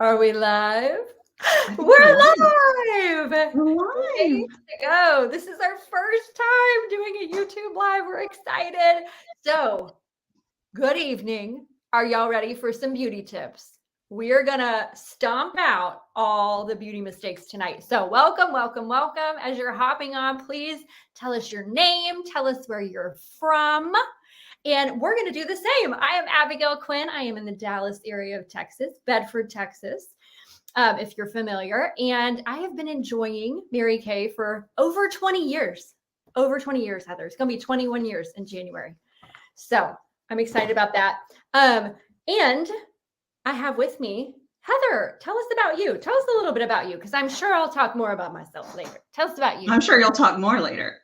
Are we live? I think We're we're live. live. We're Ready live. to go. This is our first time doing a YouTube live. We're excited. So, good evening. Are y'all ready for some beauty tips? We're going to stomp out all the beauty mistakes tonight. So, welcome, welcome, welcome. As you're hopping on, please tell us your name, tell us where you're from. And we're going to do the same. I am Abigail Quinn. I am in the Dallas area of Texas, Bedford, Texas, if you're familiar. And I have been enjoying Mary Kay for over 20 years. Over 20 years, Heather. It's going to be 21 years in January. So I'm excited about that. And I have with me Heather. Tell us about you. Tell us a little bit about you, because I'm sure I'll talk more about myself later. Tell us about you. I'm sure you'll talk more later.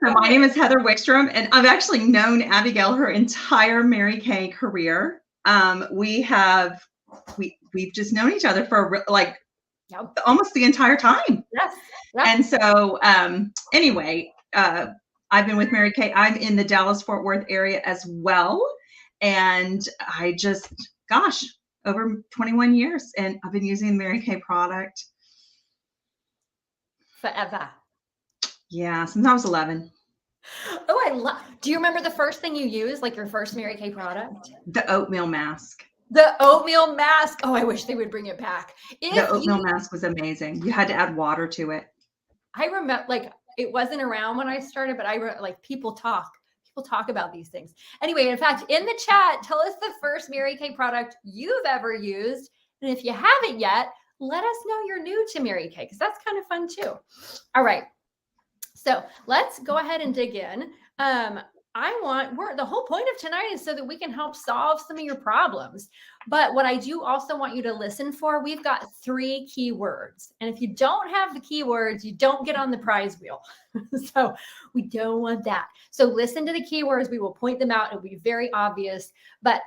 So my name is Heather Wickstrom, and I've actually known Abigail her entire Mary Kay career. We've just known each other for almost the entire time. Yes. And so anyway, I've been with Mary Kay. I'm in the Dallas-Fort Worth area as well. And I just, over 21 years, and I've been using the Mary Kay product. Forever. Yeah, since I was 11. Oh, do you remember the first thing you used, like your first Mary Kay product? The oatmeal mask. The oatmeal mask. Oh, I wish they would bring it back. The oatmeal mask was amazing. You had to add water to it. I remember, like, it wasn't around when I started, but people talk about these things. Anyway, in fact, in the chat, tell us the first Mary Kay product you've ever used. And if you haven't yet, let us know you're new to Mary Kay, because that's kind of fun too. All right. So let's go ahead and dig in. The whole point of tonight is so that we can help solve some of your problems. But what I do also want you to listen for, we've got 3 keywords. And if you don't have the keywords, you don't get on the prize wheel. So we don't want that. So listen to the keywords. We will point them out. It'll be very obvious, but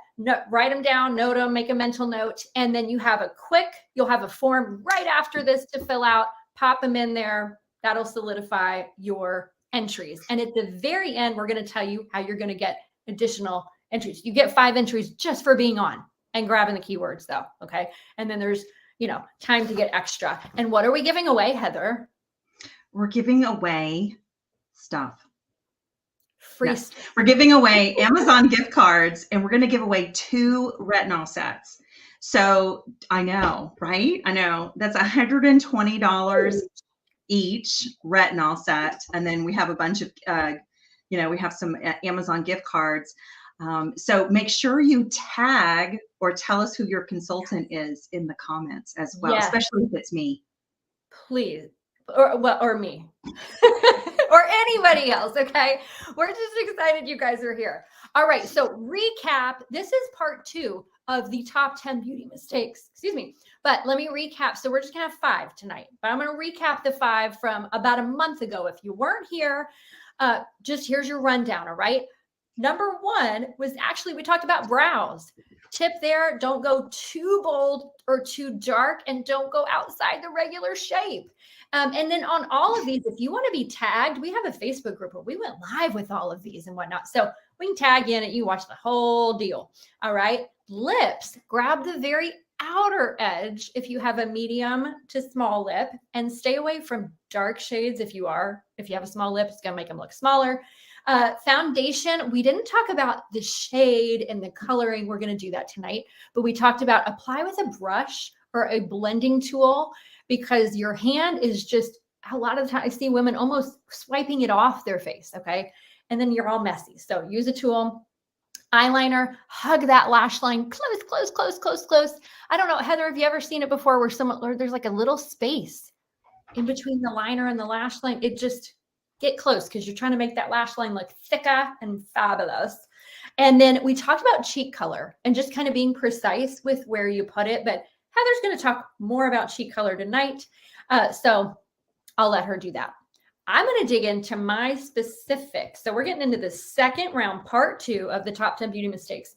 write them down, note them, make a mental note. And then you'll have a form right after this to fill out, pop them in there. That'll solidify your entries. And at the very end, we're going to tell you how you're going to get additional entries. You get 5 entries just for being on and grabbing the keywords though. Okay. And then there's, time to get extra. And what are we giving away, Heather? We're giving away stuff. Free. We're giving away Amazon gift cards, and we're going to give away 2 retinol sets. So I know, right? I know that's $120 each retinol set. And then we have a bunch of, we have some Amazon gift cards. So make sure you tag or tell us who your consultant is in the comments as well, especially if it's me. Please. Or me. Or anybody else, okay? We're just excited you guys are here. All right, so recap. This is part 2 of the top 10 beauty mistakes. Excuse me. But let me recap. So we're just going to have 5 tonight. But I'm going to recap the 5 from about a month ago. If you weren't here, just here's your rundown, all right? Number 1 was actually, we talked about brows. Tip there, don't go too bold or too dark, and don't go outside the regular shape. And then on all of these, if you want to be tagged, we have a Facebook group where we went live with all of these and whatnot. So we can tag you in it. You watch the whole deal. All right. Lips, grab the very outer edge if you have a medium to small lip, and stay away from dark shades. If you have a small lip, it's going to make them look smaller. Foundation, we didn't talk about the shade and the coloring. We're going to do that tonight, but we talked about apply with a brush or a blending tool, because your hand is just, a lot of the time I see women almost swiping it off their face. Okay. And then you're all messy. So use a tool. Eyeliner, hug that lash line close, close, close, close, close. I don't know, Heather, have you ever seen it before where there's like a little space in between the liner and the lash line? It just, get close, because you're trying to make that lash line look thicker and fabulous. And then we talked about cheek color and just kind of being precise with where you put it. But Heather's going to talk more about cheek color tonight. So I'll let her do that. I'm going to dig into my specifics. So we're getting into the second round, part 2 of the top 10 beauty mistakes.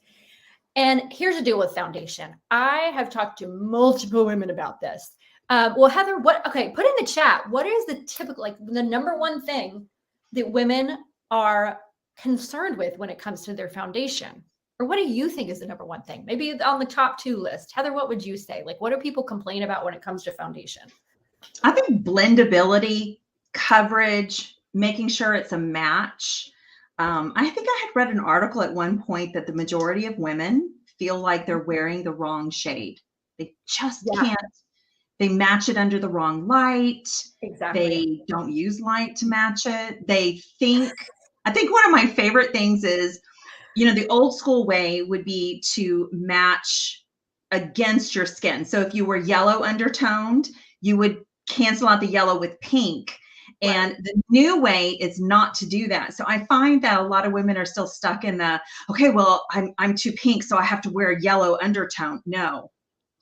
And here's the deal with foundation. I have talked to multiple women about this. Well, Heather, put in the chat, what is the typical, the number 1 thing that women are concerned with when it comes to their foundation? Or what do you think is the number one thing? Maybe on the top 2 list. Heather, what would you say? Like, what do people complain about when it comes to foundation? I think blendability, coverage, making sure it's a match. I think I had read an article at one point that the majority of women feel like they're wearing the wrong shade. They just Yeah. can't. They match it under the wrong light. Exactly. They don't use light to match it. I think one of my favorite things is, the old school way would be to match against your skin. So if you were yellow undertoned, you would cancel out the yellow with pink. Right. And the new way is not to do that. So I find that a lot of women are still stuck in the, okay, well, I'm too pink, so I have to wear a yellow undertone. No,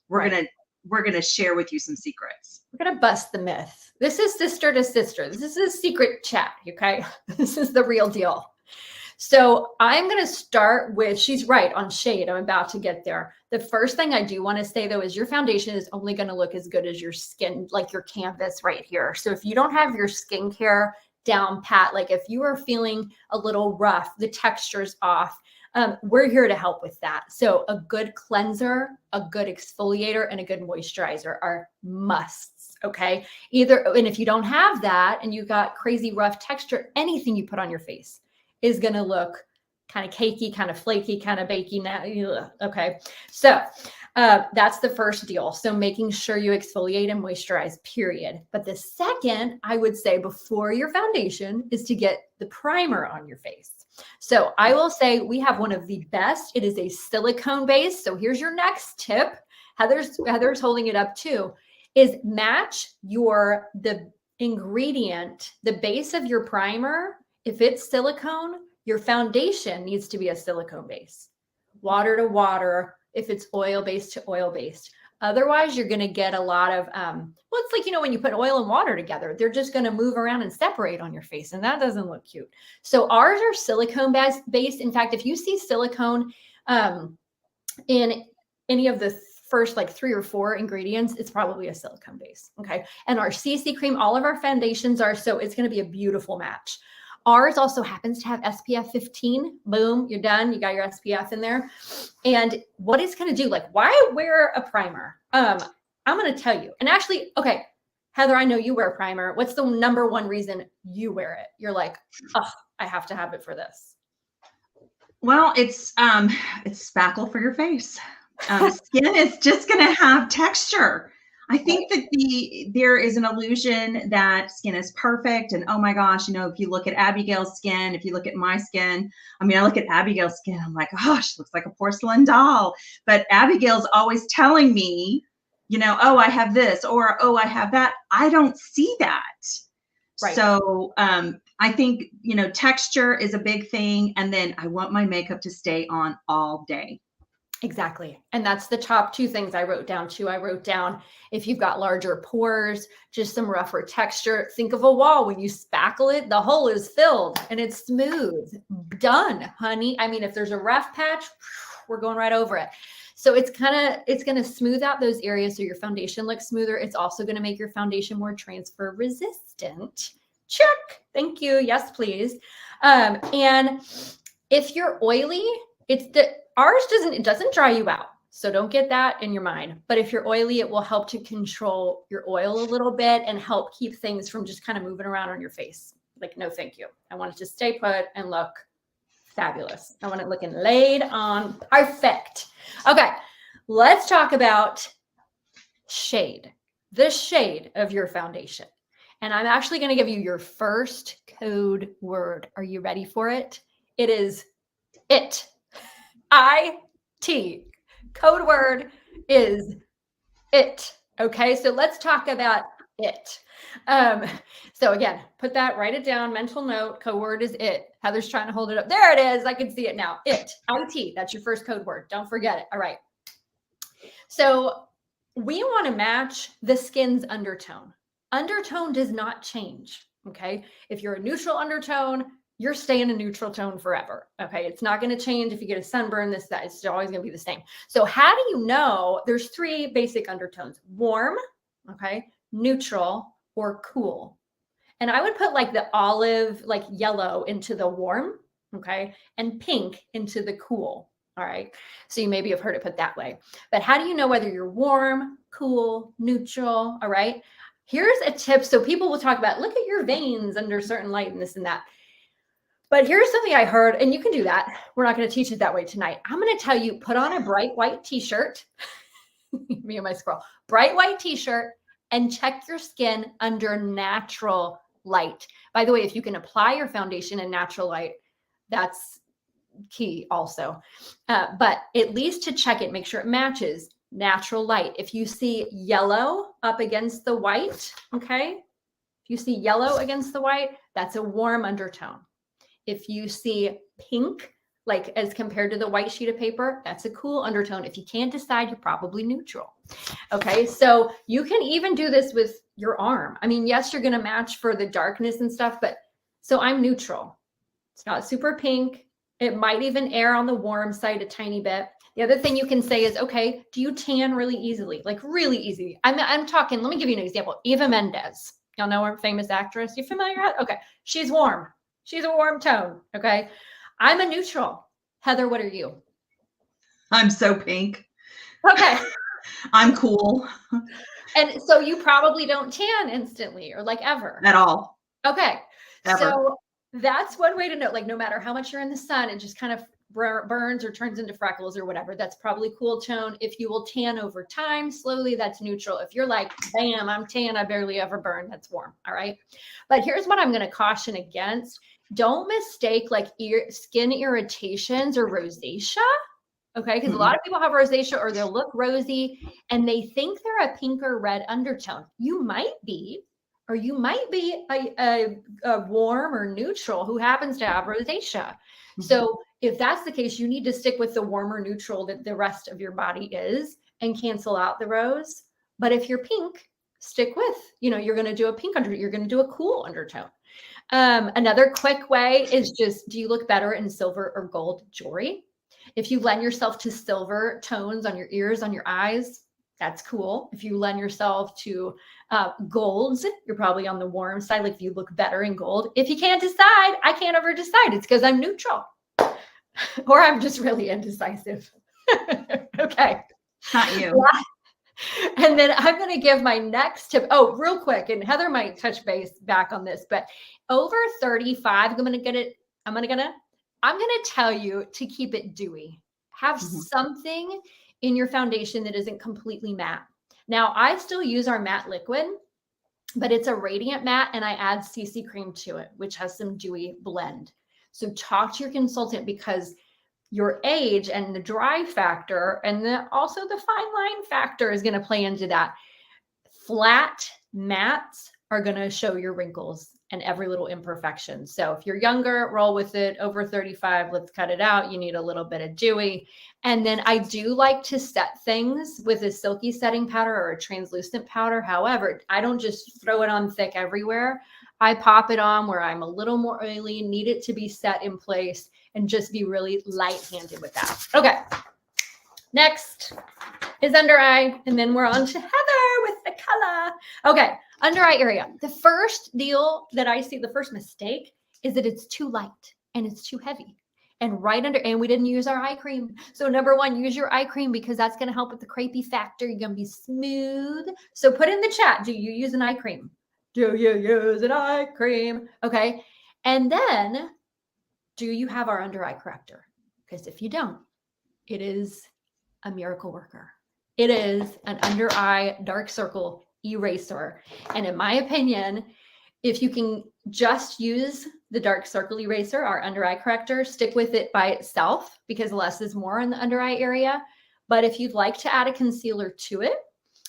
we're gonna share with you some secrets. We're gonna bust the myth. This is sister to sister. This is a secret chat, okay? This is the real deal. So I'm going to start with, she's right on shade. I'm about to get there. The first thing I do want to say though, is your foundation is only going to look as good as your skin, like your canvas right here. So if you don't have your skincare down pat, like if you are feeling a little rough, the texture's off, we're here to help with that. So a good cleanser, a good exfoliator, and a good moisturizer are musts. Okay. And if you don't have that and you got crazy rough texture, anything you put on your face is going to look kind of cakey, kind of flaky, kind of bakey. Now, okay. So that's the first deal. So making sure you exfoliate and moisturize, period. But the second, I would say before your foundation, is to get the primer on your face. So I will say we have one of the best. It is a silicone base. So here's your next tip. Heather's holding it up too, is match the ingredient, the base of your primer. If it's silicone, your foundation needs to be a silicone base. Water to water, if it's oil-based to oil-based. Otherwise, you're going to get a lot of, it's like, when you put oil and water together, they're just going to move around and separate on your face, and that doesn't look cute. So ours are silicone based. In fact, if you see silicone in any of the first like 3 or 4 ingredients, it's probably a silicone base, okay? And our CC cream, all of our foundations are, so it's going to be a beautiful match. Ours also happens to have SPF 15. Boom, you're done. You got your SPF in there. And what it's going to do, like, why wear a primer? I'm going to tell you. And actually, okay, Heather, I know you wear a primer. What's the number one reason you wear it? You're like, oh, I have to have it for this. Well, it's spackle for your face. Skin is just going to have texture. I think that there is an illusion that skin is perfect. And oh my gosh, if you look at Abigail's skin, if you look at my skin, I look at Abigail's skin, I'm like, oh, she looks like a porcelain doll. But Abigail's always telling me, oh, I have this, or, oh, I have that. I don't see that. Right. So I think, texture is a big thing. And then I want my makeup to stay on all day. Exactly. And that's the top 2 things I wrote down too. I wrote down, if you've got larger pores, just some rougher texture, think of a wall. When you spackle it, the hole is filled and it's smooth. Done, honey. If there's a rough patch, we're going right over it. So it's going to smooth out those areas so your foundation looks smoother. It's also going to make your foundation more transfer resistant. Check. Thank you. Yes, please. And if you're oily, ours doesn't dry you out. So don't get that in your mind. But if you're oily, it will help to control your oil a little bit and help keep things from just kind of moving around on your face. Like, no, thank you. I want it to stay put and look fabulous. I want it looking laid on perfect. Okay, let's talk about shade, the shade of your foundation. And I'm actually going to give you your first code word. Are you ready for it? It is IT. IT. Code word is it. Okay, so let's talk about it. So again, write it down, mental note, code word is it. Heather's trying to hold it up. There it is. I can see it now. IT. That's your first code word. Don't forget it. All right. So we want to match the skin's undertone. Undertone does not change. Okay. If you're a neutral undertone, you're staying a neutral tone forever. Okay. It's not going to change if you get a sunburn, this, that. It's always going to be the same. So how do you know? There's 3 basic undertones: warm, okay, neutral, or cool. And I would put like the olive, like yellow into the warm, okay, and pink into the cool. All right. So you maybe have heard it put that way. But how do you know whether you're warm, cool, neutral? All right. Here's a tip. So people will talk about, look at your veins under certain light and this and that. But here's something I heard, and you can do that. We're not going to teach it that way tonight. I'm going to tell you, put on a bright white t-shirt. Me and my squirrel. Bright white t-shirt and check your skin under natural light. By the way, if you can apply your foundation in natural light, that's key also. But at least to check it, make sure it matches natural light. If you see yellow up against the white, okay? If you see yellow against the white, that's a warm undertone. If you see pink, like as compared to the white sheet of paper, that's a cool undertone. If you can't decide, you're probably neutral. Okay, so you can even do this with your arm. I mean, yes, you're going to match for the darkness and stuff, but so I'm neutral. It's not super pink. It might even err on the warm side a tiny bit. The other thing you can say is, okay, do you tan really easily? Like really easy. I'm talking, let me give you an example. Eva Mendes. Y'all know her, famous actress. You familiar with? Okay, she's warm. She's a warm tone. Okay. I'm a neutral. Heather, what are you? I'm so pink. Okay. I'm cool. And so you probably don't tan instantly or like ever. At all. Okay. Ever. So that's one way to know, like no matter how much you're in the sun, it just kind of burns or turns into freckles or whatever. That's probably cool tone. If you will tan over time, slowly, that's neutral. If you're like, bam, I'm tan, I barely ever burn, that's warm. All right. But here's what I'm going to caution against. Don't mistake like skin irritations or rosacea. Okay. Because a lot of people have rosacea or they'll look rosy and they think they're a pink or red undertone. You might be, or you might be a warm or neutral who happens to have rosacea. Mm-hmm. So if that's the case, you need to stick with the warmer neutral that the rest of your body is and cancel out the rose. But if you're pink, stick with, you're going to do a pink undertone. You're going to do a cool undertone. Another quick way is just, do you look better in silver or gold jewelry? If you lend yourself to silver tones on your ears, on your eyes, that's cool. If you lend yourself to golds, you're probably on the warm side. Like if you look better in gold. If you can't decide, I can't ever decide. It's because I'm neutral or I'm just really indecisive. Okay. Not you. And then I'm going to give my next tip. Oh, real quick. And Heather might touch base back on this, but over 35, I'm going to tell you to keep it dewy. Have something in your foundation that isn't completely matte. Now, I still use our matte liquid, but it's a radiant matte and I add CC cream to it, which has some dewy blend. So talk to your consultant because your age and the dry factor and also the fine line factor is going to play into that. Flat mattes are going to show your wrinkles and every little imperfection. So if you're younger, roll with it. Over 35, let's cut it out. You need a little bit of dewy. And then I do like to set things with a silky setting powder or a translucent powder. However, I don't just throw it on thick everywhere. I pop it on where I'm a little more oily, need it to be set in place and just be really light-handed with that. Okay. Next is under eye. And then we're on to Heather with the color. Okay. Under eye area. The first deal that I see, the first mistake is that it's too light and it's too heavy. And and we didn't use our eye cream. So number one, use your eye cream because that's going to help with the crepey factor. You're going to be smooth. So put in the chat, do you use an eye cream? Do you use an eye cream? Okay. And then, do you have our under eye corrector? Because if you don't, it is a miracle worker. It is an under eye dark circle eraser. And in my opinion, if you can just use the dark circle eraser, our under eye corrector, stick with it by itself because less is more in the under eye area. But if you'd like to add a concealer to it,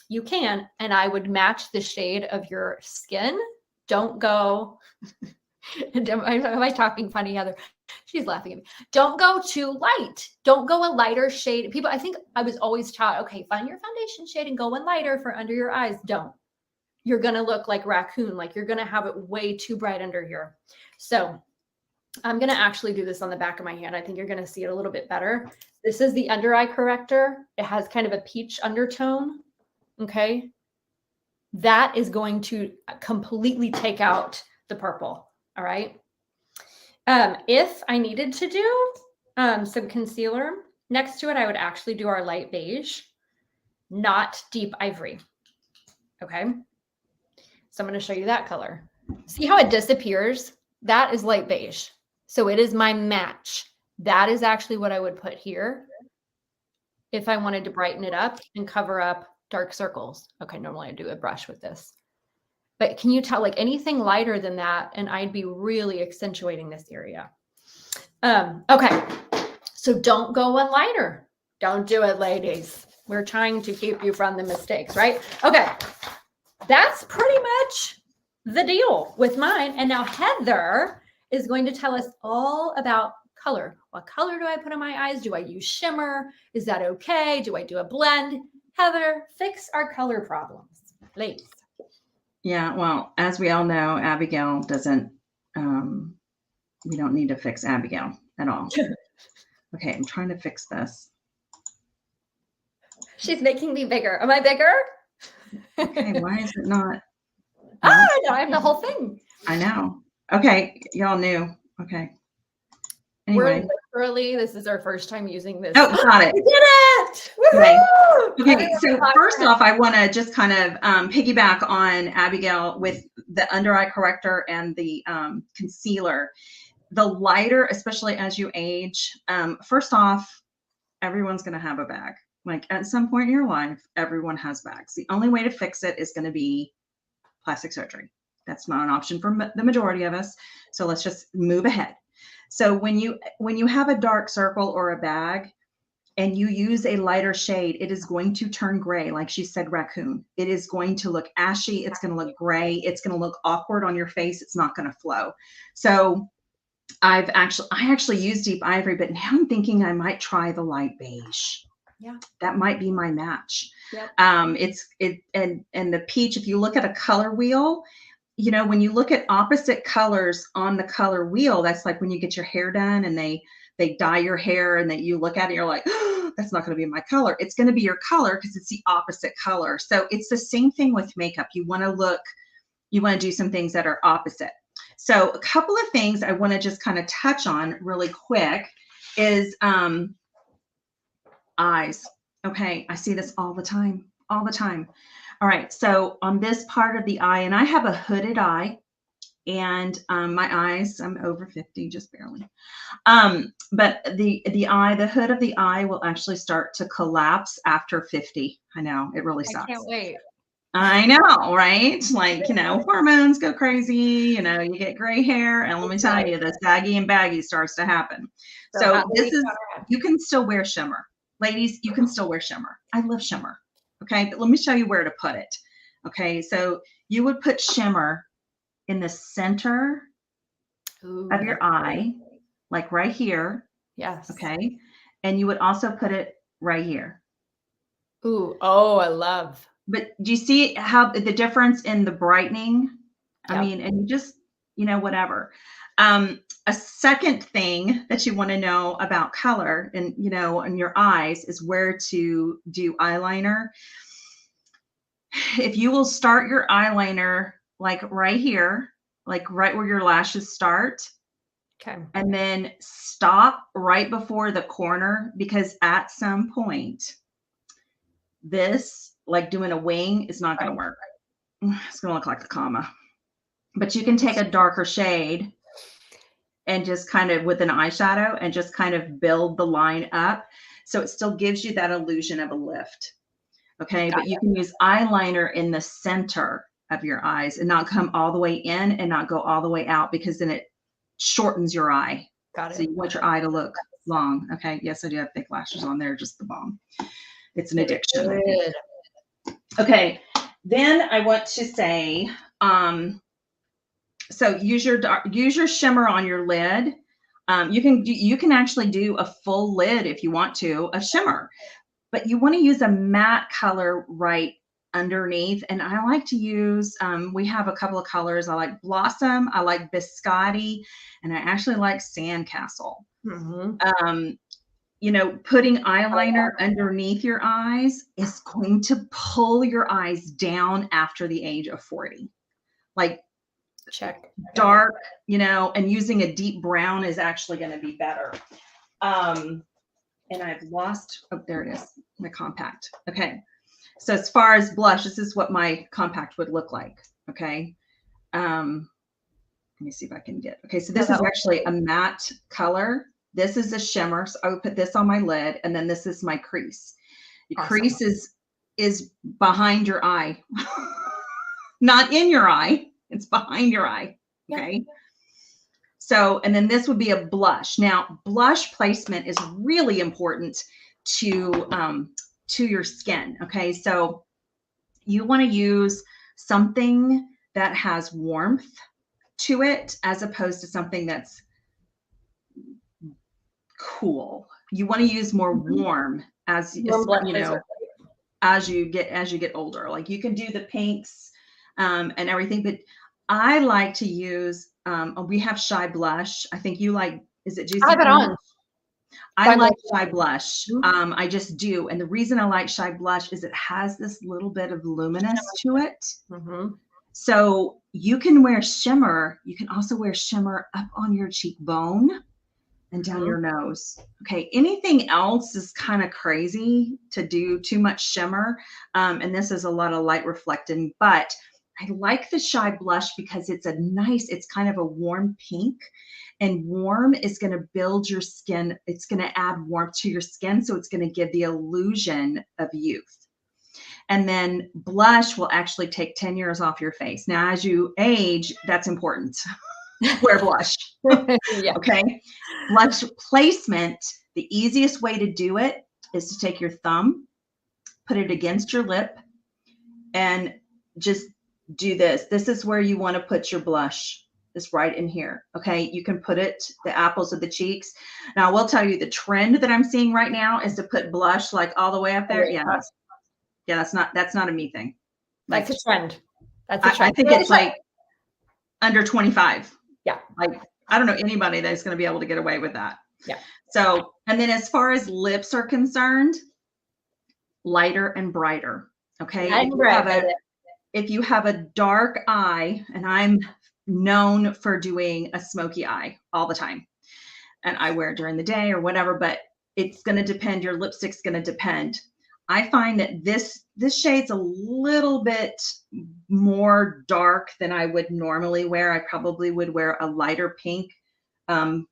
you can. And I would match the shade of your skin. Don't go, am I talking funny, Heather? She's laughing at me. Don't go too light. Don't go a lighter shade. People, I think I was always taught, okay, find your foundation shade and go one lighter for under your eyes. Don't. You're going to look like raccoon. Like you're going to have it way too bright under here. So I'm going to actually do this on the back of my hand. I think you're going to see it a little bit better. This is the under eye corrector. It has kind of a peach undertone. Okay. That is going to completely take out the purple. All right. If I needed to do some concealer, next to it, I would actually do our light beige, not deep ivory. Okay. So I'm going to show you that color. See how it disappears? That is light beige. So it is my match. That is actually what I would put here if I wanted to brighten it up and cover up dark circles. Okay, normally I do a brush with this. But can you tell, like anything lighter than that, and I'd be really accentuating this area. Okay, so don't go on lighter. Don't do it, ladies. We're trying to keep you from the mistakes, right? Okay, that's pretty much the deal with mine. And now Heather is going to tell us all about color. What color do I put on my eyes? Do I use shimmer? Is that okay? Do I do a blend? Heather, fix our color problems, please. Yeah, well, as we all know, Abigail doesn't, we don't need to fix Abigail at all. Okay, I'm trying to fix this. She's making me bigger. Am I bigger? Okay, why is it not? I know, I have the whole thing. I know. Okay, y'all knew. Okay. Anyway. We're literally, this is our first time using this. Oh, got it. We did it! Okay. Okay, so first off, I want to just kind of piggyback on Abigail with the under eye corrector and the concealer. The lighter, especially as you age, first off, everyone's going to have a bag. Like at some point in your life, everyone has bags. The only way to fix it is going to be plastic surgery. That's not an option for the majority of us. So let's just move ahead. So when you have a dark circle or a bag and you use a lighter shade, it is going to turn gray. Like she said, raccoon. It is going to look ashy. It's going to look gray. It's going to look awkward on your face. It's not going to flow. So I actually use deep ivory, but now I'm thinking I might try the light beige. Yeah. That might be my match. Yep. And the peach, if you look at a color wheel, you know, when you look at opposite colors on the color wheel, that's like when you get your hair done and they dye your hair and then you look at it, you're like, oh, that's not going to be my color. It's going to be your color because it's the opposite color. So it's the same thing with makeup. You want to do some things that are opposite. So a couple of things I want to just kind of touch on really quick is eyes. Okay. I see this all the time. All right. So on this part of the eye, and I have a hooded eye and my eyes, I'm over 50, just barely. But the hood of the eye will actually start to collapse after 50. I know it really sucks. I can't wait. I know, right? Like, you know, hormones go crazy, you know, you get gray hair, and let me tell you, the saggy and baggy starts to happen. So you can still wear shimmer. Ladies, you can still wear shimmer. I love shimmer. Okay, but let me show you where to put it. Okay, so you would put shimmer in the center of your eye, like right here. Yes. Okay, and you would also put it right here. Ooh, oh, I love. But do you see how the difference in the brightening? Yep. I mean, and you just, you know, whatever. A second thing that you want to know about color and, you know, in your eyes is where to do eyeliner. If you will start your eyeliner like right here, like right where your lashes start. Okay. And then stop right before the corner, because at some point, this, like doing a wing, is not going to work. It's going to look like a comma. But you can take a darker shade and just kind of with an eyeshadow and just kind of build the line up. So it still gives you that illusion of a lift. Okay. But you can use eyeliner in the center of your eyes and not come all the way in and not go all the way out, because then it shortens your eye. Got it. So you want your eye to look long. Okay. Yes, I do have thick lashes on there. Just the bomb. It's an addiction. Good. Okay. Then I want to say, so use your shimmer on your lid. You can actually do a full lid if you want to of shimmer, but you want to use a matte color right underneath. And I like to use, we have a couple of colors. I like Blossom, I like Biscotti, and I actually like Sandcastle. Mm-hmm. You know, putting eyeliner underneath your eyes is going to pull your eyes down after the age of 40. Like, check dark, you know, and using a deep brown is actually going to be better. and I've lost, oh, there it is, my compact. Okay. So as far as blush, this is what my compact would look like. Okay. Let me see if I can get, okay. So this is actually a matte color. This is a shimmer. So I would put this on my lid, and then this is my crease. The crease is behind your eye, not in your eye. It's behind your eye. Okay. Yeah. So, and then this would be a blush. Now, blush placement is really important to your skin. Okay. So you want to use something that has warmth to it as opposed to something that's cool. You want to use more warm as you know, as you get older. Like you can do the pinks and everything, but I like to use we have Shy Blush. I think you like, is it Juicy? I have it on. I like Shy Blush. I just do. And the reason I like Shy Blush is it has this little bit of luminous to it. So you can wear shimmer. You can also wear shimmer up on your cheekbone and down your nose. Okay. Anything else is kind of crazy to do too much shimmer. And this is a lot of light reflecting, but I like the Shy Blush because it's it's kind of a warm pink, and warm is going to build your skin. It's going to add warmth to your skin. So it's going to give the illusion of youth. And then blush will actually take 10 years off your face. Now, as you age, that's important. Wear blush. Yeah. Okay. Blush placement, the easiest way to do it is to take your thumb, put it against your lip, and just do this. This is where you want to put your blush. This right in here. Okay. You can put it, the apples of the cheeks. Now I will tell you the trend that I'm seeing right now is to put blush like all the way up there. Yeah. That's not a me thing. Like, that's a trend. That's a trend. I think it's like under 25. Yeah. Like, I don't know anybody that's going to be able to get away with that. Yeah. So, and then as far as lips are concerned, lighter and brighter. Okay. If you have a dark eye, and I'm known for doing a smoky eye all the time, and I wear it during the day or whatever, but it's going to depend. Your lipstick's going to depend. I find that this shade's a little bit more dark than I would normally wear. I probably would wear a lighter pink, poetic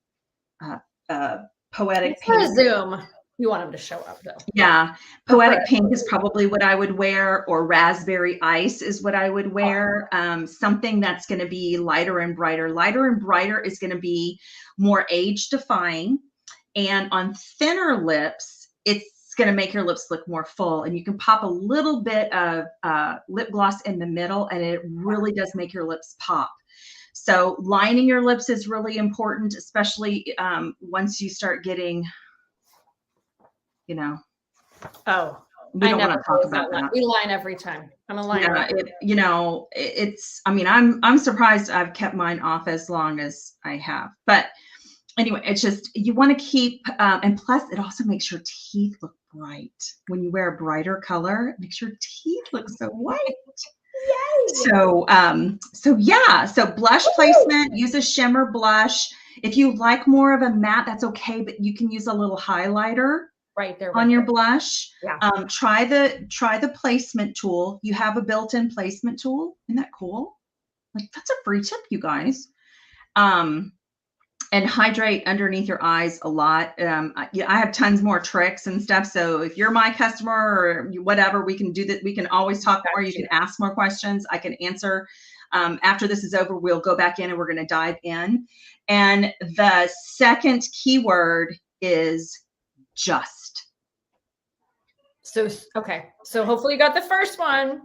pink. For Zoom. You want them to show up though. Yeah. Poetic pink is probably what I would wear, or raspberry ice is what I would wear. Something that's going to be lighter and brighter. Lighter and brighter is going to be more age defying. And on thinner lips, it's going to make your lips look more full. And you can pop a little bit of lip gloss in the middle, and it really does make your lips pop. So lining your lips is really important, especially once you start getting, you know. Oh, we don't want to talk about that. We line every time. I'm a liner. Yeah, I mean, I'm surprised I've kept mine off as long as I have. But anyway, it's just, you want to keep, and plus it also makes your teeth look bright. When you wear a brighter color, it makes your teeth look so white. Yay. So yeah, so blush placement, use a shimmer blush. If you like more of a matte, that's okay, but you can use a little highlighter right there on your blush. Yeah. Try the placement tool. You have a built-in placement tool. Isn't that cool? Like, that's a free tip, you guys. And hydrate underneath your eyes a lot. I have tons more tricks and stuff. So if you're my customer or whatever, we can do that. We can always talk more. You can ask more questions. I can answer. After this is over, we'll go back in and we're going to dive in. And the second keyword is just. So, okay. So hopefully you got the first one.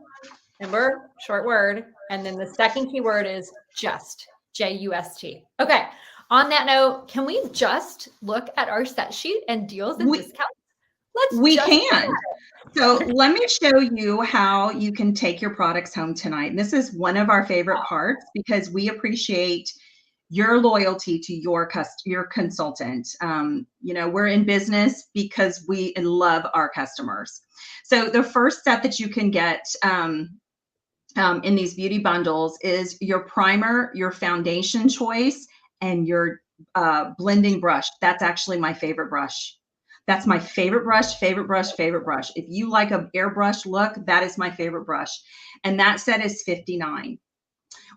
Remember, short word. And then the second keyword is just, J-U-S-T. Okay. On that note, can we just look at our set sheet and deals and discounts? We can. So let me show you how you can take your products home tonight. And this is one of our favorite parts because we appreciate your loyalty to your consultant. We're in business because we love our customers. So the first set that you can get in these beauty bundles is your primer, your foundation choice, and your blending brush. That's actually my favorite brush. That's my favorite brush, favorite brush, favorite brush. If you like an airbrush look, that is my favorite brush. And that set is $59.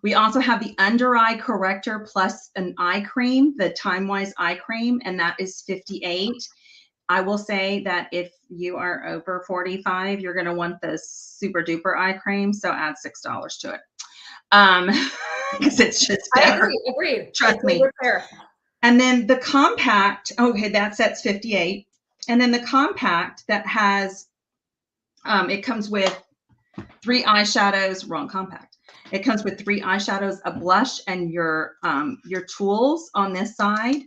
We also have the under eye corrector plus an eye cream, the Time Wise eye cream, and that is $58. I will say that if you are over 45, you're going to want the super duper eye cream. So add $6 to it. Because it's just better. I agree. Agreed. Trust me. Fair. And then the compact, okay, that set's 58. And then the compact that has, it comes with 3 eyeshadows, wrong compact. It comes with 3 eyeshadows, a blush, and your tools on this side.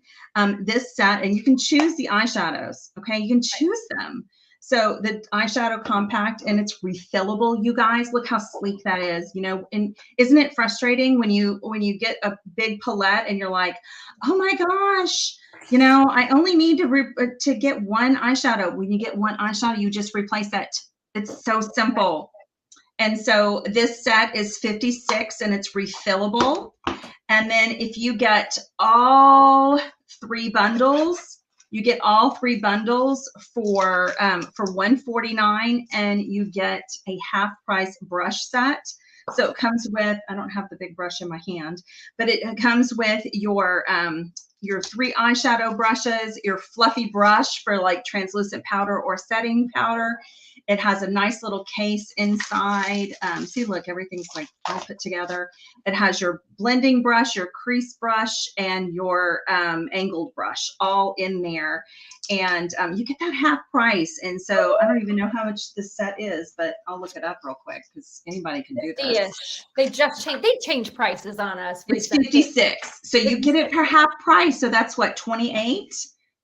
This set, and you can choose the eyeshadows, okay? You can choose them. So the eyeshadow compact, and it's refillable, you guys. Look how sleek that is, you know. And isn't it frustrating when you get a big palette and you're like, oh my gosh, you know, I only need to get one eyeshadow. When you get one eyeshadow, you just replace that. It's so simple. And so this set is $56 and it's refillable. And then if you get all 3 bundles, you get all 3 bundles for $149, and you get a half price brush set. So it comes with, I don't have the big brush in my hand, but it comes with your 3 eyeshadow brushes, your fluffy brush for like translucent powder or setting powder. It has a nice little case inside. See, look, everything's like all put together. It has your blending brush, your crease brush, and your angled brush all in there. And you get that half price. And so I don't even know how much this set is, but I'll look it up real quick because anybody can do this. They just changed. They changed prices on us. It's $56. So you get it for half price. So that's what, $28?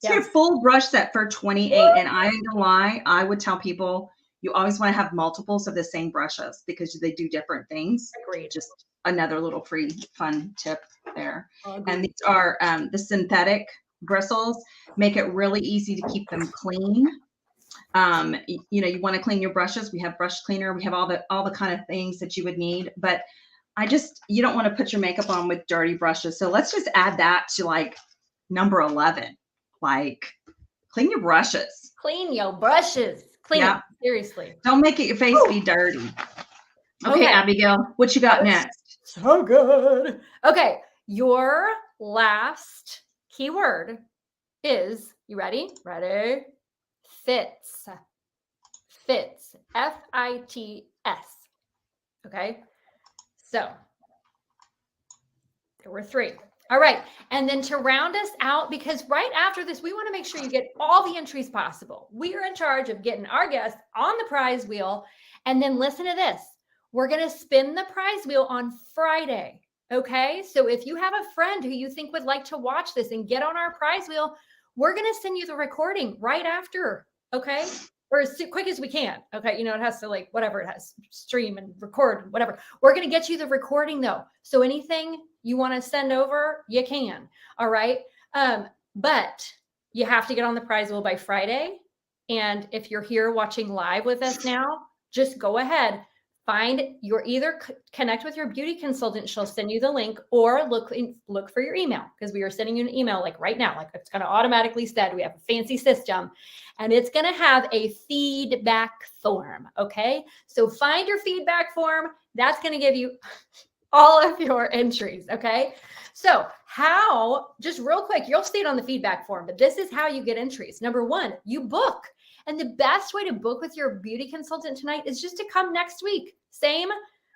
It's your full brush set for $28. And I ain't gonna lie, I would tell people you always want to have multiples of the same brushes because they do different things. Agreed. Just another little free fun tip there. And these are the synthetic bristles, make it really easy to keep them clean. You know, you want to clean your brushes. We have brush cleaner. We have all the kind of things that you would need, but you don't want to put your makeup on with dirty brushes. So let's just add that to like number 11. Like, clean your brushes. Clean your brushes. Clean it. Seriously. Don't make your face be dirty. Okay, Abigail, what you got next? So good. Okay, your last keyword is, you ready? Ready? Fits. Fits. F-I-T-S. Okay, so there were 3. All right. And then to round us out, because right after this, we want to make sure you get all the entries possible. We are in charge of getting our guests on the prize wheel. And then listen to this. We're going to spin the prize wheel on Friday. Okay. So if you have a friend who you think would like to watch this and get on our prize wheel, we're going to send you the recording right after. Okay. Or as quick as we can. Okay. You know, it has to like, whatever it has, stream and record, whatever. We're going to get you the recording though. So anything you want to send over, you can. All right. But you have to get on the prize wheel by Friday. And if you're here watching live with us now, just go ahead, either connect with your beauty consultant. She'll send you the link, or look for your email, because we are sending you an email like right now, like it's going to automatically send. We have a fancy system and it's going to have a feedback form. Okay. So find your feedback form. That's going to give you all of your entries. Okay. So just real quick, you'll see it on the feedback form, but this is how you get entries. Number 1, you book. And the best way to book with your beauty consultant tonight is just to come next week. Same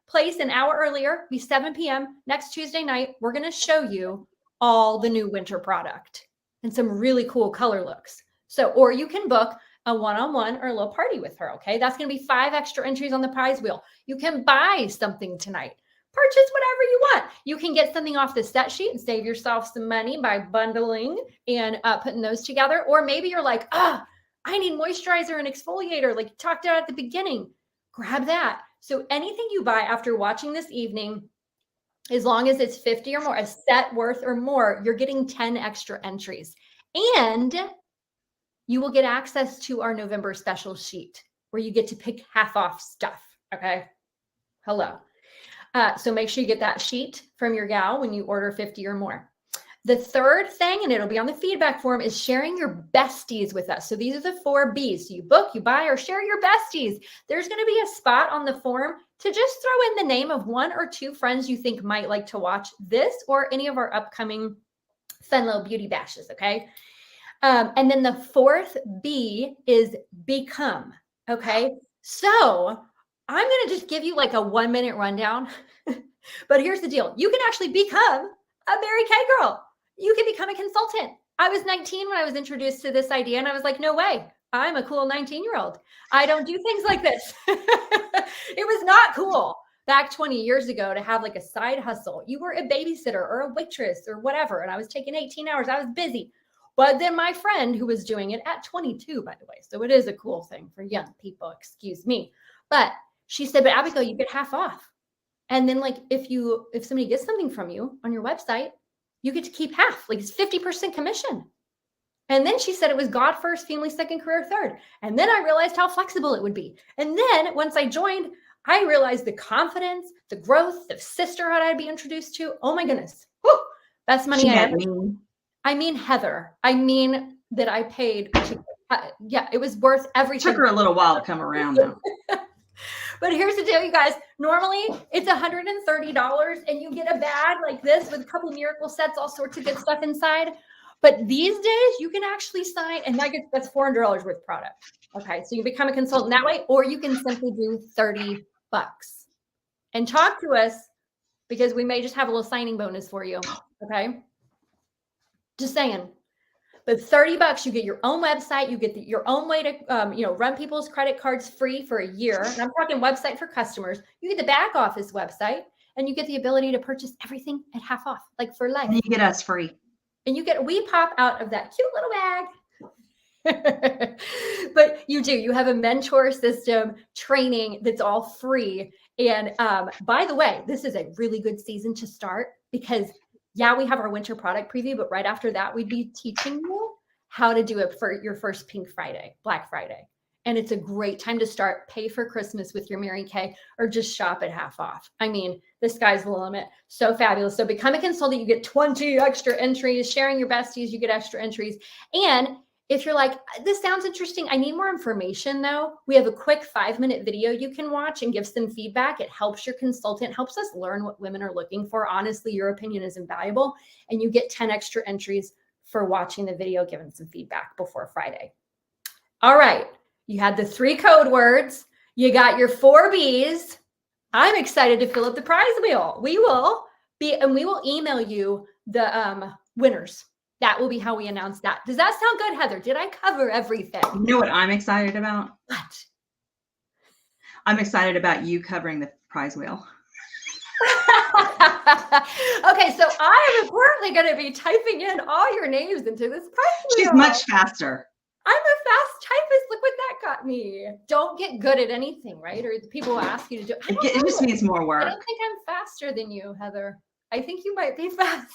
place, an hour earlier, be 7 p.m. next Tuesday night. We're going to show you all the new winter product and some really cool color looks. So, or you can book a one-on-one or a little party with her. Okay. That's going to be 5 extra entries on the prize wheel. You can buy something tonight. Purchase whatever you want. You can get something off the set sheet and save yourself some money by bundling and putting those together. Or maybe you're like, I need moisturizer and exfoliator, like you talked about at the beginning. Grab that. So anything you buy after watching this evening, as long as it's 50 or more, a set worth or more, you're getting 10 extra entries. And you will get access to our November special sheet where you get to pick half off stuff. Okay. Hello. So make sure you get that sheet from your gal when you order 50 or more. The third thing, and it'll be on the feedback form, is sharing your besties with us. So these are the 4 B's. So you book, you buy, or share your besties. There's going to be a spot on the form to just throw in the name of 1 or 2 friends you think might like to watch this or any of our upcoming Fenlo Beauty Bashes, okay? And then the 4th B is become, okay? So I'm going to just give you like a 1-minute rundown. But here's the deal. You can actually become a Mary Kay girl. You can become a consultant. I was 19 when I was introduced to this idea, and I was like, no way. I'm a cool 19-year-old. I don't do things like this. It was not cool back 20 years ago to have like a side hustle. You were a babysitter or a waitress or whatever, and I was taking 18 hours. I was busy. But then my friend who was doing it at 22, by the way, so it is a cool thing for young people, excuse me. But she said, but Abigail, you get half off. And then like if somebody gets something from you on your website, you get to keep half, like it's 50% commission. And then she said it was God first, family second, career third. And then I realized how flexible it would be. And then once I joined, I realized the confidence, the growth, the sisterhood I'd be introduced to. Oh my goodness. Whew, best money I ever. I mean, Heather, I mean that I paid. Yeah, it was worth everything. Took her a little while to come around though. But here's the deal, you guys. Normally it's $130 and you get a bag like this with a couple miracle sets, all sorts of good stuff inside. But these days you can actually sign, and that's $400 worth of product. Okay, so you become a consultant that way, or you can simply do $30 and talk to us because we may just have a little signing bonus for you. Okay, just saying. But $30, you get your own website. You get your own way to, run people's credit cards free for a year. And I'm talking website for customers. You get the back office website, and you get the ability to purchase everything at half off, like for life. And you get us free. And we pop out of that cute little bag. But you have a mentor system training that's all free. And by the way, this is a really good season to start because yeah, we have our winter product preview, but right after that, we'd be teaching you how to do it for your first Pink Friday, Black Friday. And it's a great time to start, pay for Christmas with your Mary Kay, or just shop at half off. I mean, the sky's the limit. So fabulous. So become a consultant, you get 20 extra entries. Sharing your besties, you get extra entries. And if you're like, this sounds interesting, I need more information though, we have a quick 5-minute video you can watch and give some feedback. It helps your consultant, helps us learn what women are looking for. Honestly, your opinion is invaluable. And you get 10 extra entries for watching the video, giving some feedback before Friday. All right, you had the 3 code words. You got your 4 Bs. I'm excited to fill up the prize wheel. We will email you the winners. That will be how we announce that. Does that sound good, Heather? Did I cover everything? You know what I'm excited about? What? I'm excited about you covering the prize wheel. Okay, so I am currently going to be typing in all your names into this prize wheel. She's much faster. I'm a fast typist. Look what that got me. Don't get good at anything, right? Or the people will ask you to do it. It just means more work. I don't think I'm faster than you, Heather. I think you might be faster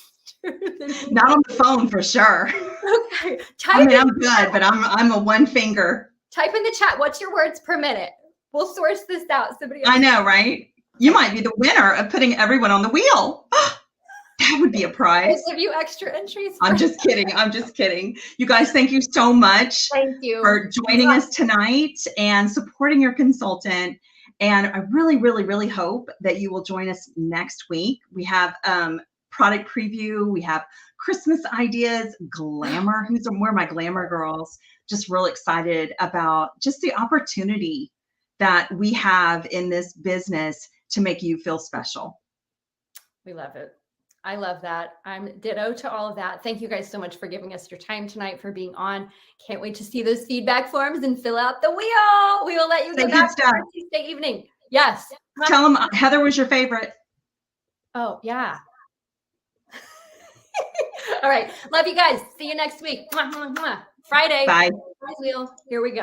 than me. Not on the phone for sure. Okay. I'm good, but I'm a 1 finger. Type in the chat. What's your words per minute? We'll source this out. Somebody else. I know, right? You might be the winner of putting everyone on the wheel. That would be a prize. I'll give you extra entries. I'm just kidding. I'm just kidding. You guys, thank you so much for joining us tonight and supporting your consultant. And I really, really, really hope that you will join us next week. We have product preview. We have Christmas ideas, glamour. Where are my glamour girls? Just real excited about just the opportunity that we have in this business to make you feel special. We love it. I love that. I'm ditto to all of that. Thank you guys so much for giving us your time tonight, for being on. Can't wait to see those feedback forms and fill out the wheel. We will let you get back to Tuesday evening. Yes. Tell them Heather was your favorite. Oh, yeah. All right. Love you guys. See you next week. Friday. Bye. Wheel. Here we go.